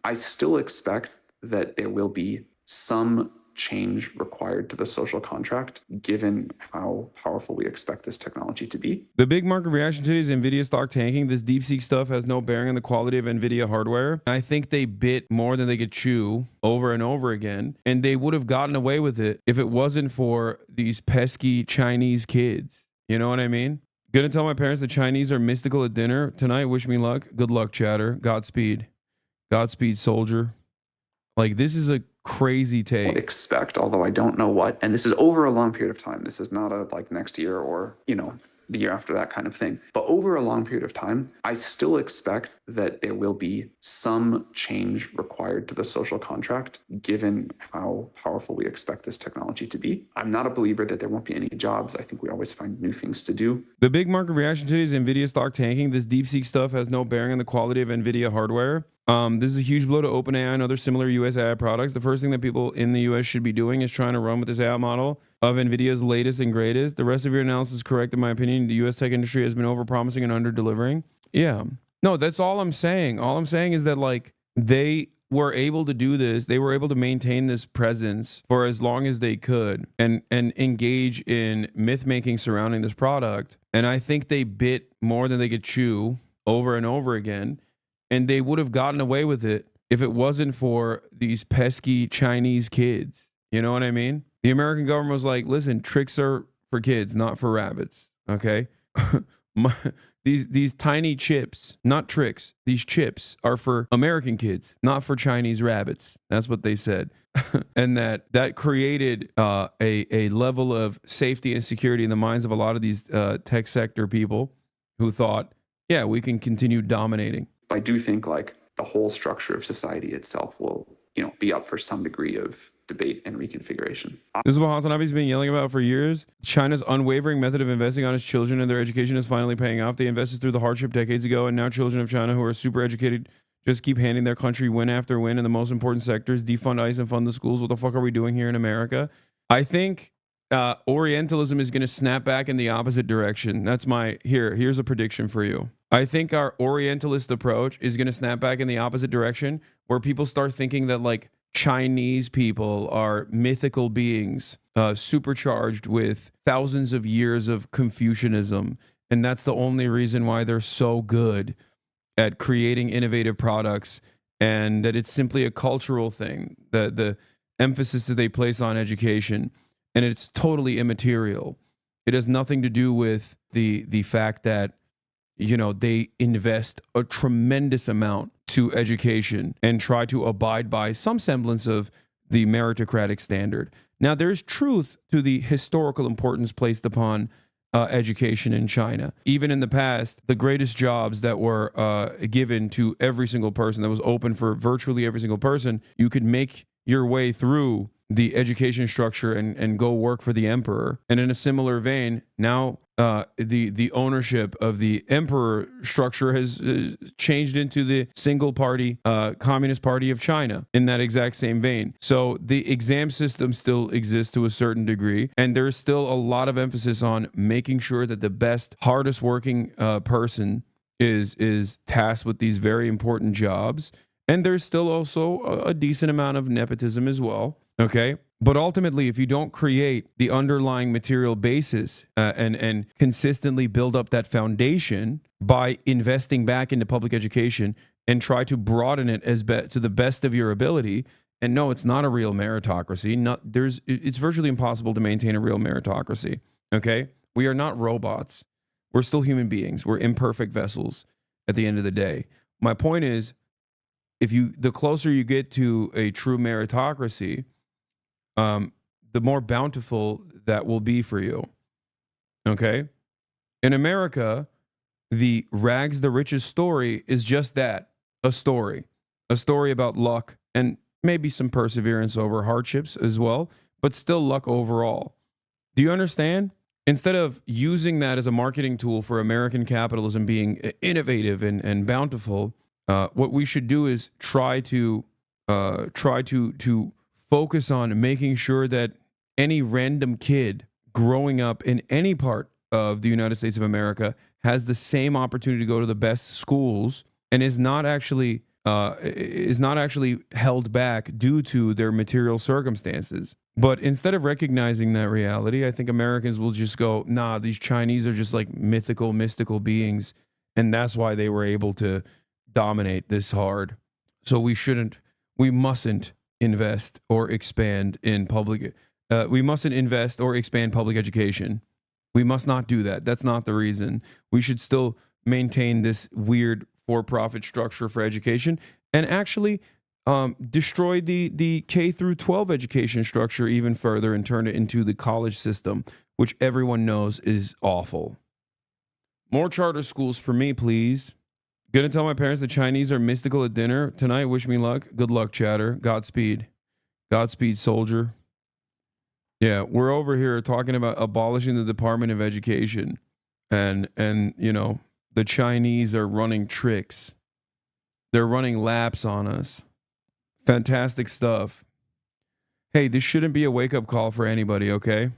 I still expect that there will be some change required to the social contract, given how powerful we expect this technology to be. The big market reaction today is NVIDIA stock tanking. This DeepSeek stuff has no bearing on the quality of NVIDIA hardware. I think they bit more than they could chew over and over again, and they would have gotten away with it if it wasn't for these pesky Chinese kids. You know what I mean? Gonna tell my parents the Chinese are mystical at dinner tonight. Wish me luck. Good luck, chatter. Godspeed. Godspeed, soldier. Like, this is a crazy take. Expect, although I don't know what, and this is over a long period of time. This is not a like next year or, the year after, that kind of thing. But over a long period of time, I still expect that there will be some change required to the social contract, given how powerful we expect this technology to be. I'm not a believer that there won't be any jobs. I think we always find new things to do. The big market reaction today is NVIDIA stock tanking. This DeepSeek stuff has no bearing on the quality of NVIDIA hardware. This is a huge blow to OpenAI and other similar US AI products. The first thing that people in the US should be doing is trying to run with this AI model of NVIDIA's latest and greatest. The rest of your analysis is correct, in my opinion. The US tech industry has been overpromising and under-delivering. Yeah. No, that's all I'm saying. All I'm saying is that, like, they were able to do this. They were able to maintain this presence for as long as they could and engage in myth-making surrounding this product. And I think they bit more than they could chew over and over again. And they would have gotten away with it if it wasn't for these pesky Chinese kids. You know what I mean? The American government was like, listen, tricks are for kids, not for rabbits. Okay? These tiny chips, not tricks, these chips are for American kids, not for Chinese rabbits. That's what they said. And that created a level of safety and security in the minds of a lot of these tech sector people who thought, yeah, we can continue dominating. I do think like the whole structure of society itself will, be up for some degree of debate and reconfiguration. This is what HasanAbi's been yelling about for years. China's unwavering method of investing on its children and their education is finally paying off. They invested through the hardship decades ago, and now children of China who are super educated just keep handing their country win after win in the most important sectors. Defund ICE and fund the schools. What the fuck are we doing here in America? I think Orientalism is going to snap back in the opposite direction. That's here's a prediction for you. I think our Orientalist approach is going to snap back in the opposite direction, where people start thinking that, like, Chinese people are mythical beings, supercharged with thousands of years of Confucianism. And that's the only reason why they're so good at creating innovative products, and that it's simply a cultural thing, the emphasis that they place on education. And it's totally immaterial. It has nothing to do with the fact that, they invest a tremendous amount to education and try to abide by some semblance of the meritocratic standard. Now, there's truth to the historical importance placed upon education in China. Even in the past, the greatest jobs that were given to every single person, that was open for virtually every single person, you could make your way through the education structure and go work for the emperor. And in a similar vein, now the ownership of the emperor structure has changed into the single party Communist Party of China in that exact same vein. So the exam system still exists to a certain degree, and there's still a lot of emphasis on making sure that the best, hardest working person is tasked with these very important jobs. And there's still also a decent amount of nepotism as well. Okay. But ultimately, if you don't create the underlying material basis and consistently build up that foundation by investing back into public education and try to broaden it to the best of your ability, and no, it's not a real meritocracy. It's virtually impossible to maintain a real meritocracy. Okay. We are not robots. We're still human beings. We're imperfect vessels at the end of the day. My point is, the closer you get to a true meritocracy, the more bountiful that will be for you. Okay? In America, the rags the riches story is just that, a story about luck and maybe some perseverance over hardships as well, but still luck overall. Do you understand? Instead of using that as a marketing tool for American capitalism being innovative and bountiful, what we should do is try to focus on making sure that any random kid growing up in any part of the United States of America has the same opportunity to go to the best schools and is not actually is not actually held back due to their material circumstances. But instead of recognizing that reality, I think Americans will just go, nah, these Chinese are just like mystical beings. And that's why they were able to dominate this hard. So we mustn't invest or expand in public. We mustn't invest or expand public education. We must not do that. That's not the reason. We should still maintain this weird for-profit structure for education and actually destroy the K through 12 education structure even further and turn it into the college system, which everyone knows is awful. More charter schools for me, please. Gonna tell my parents the Chinese are mystical at dinner tonight. Wish me luck. Good luck, chatter. Godspeed. Godspeed, soldier. Yeah, we're over here talking about abolishing the Department of Education, and you know, the Chinese are running tricks. They're running laps on us. Fantastic stuff. Hey, this shouldn't be a wake-up call for anybody, okay?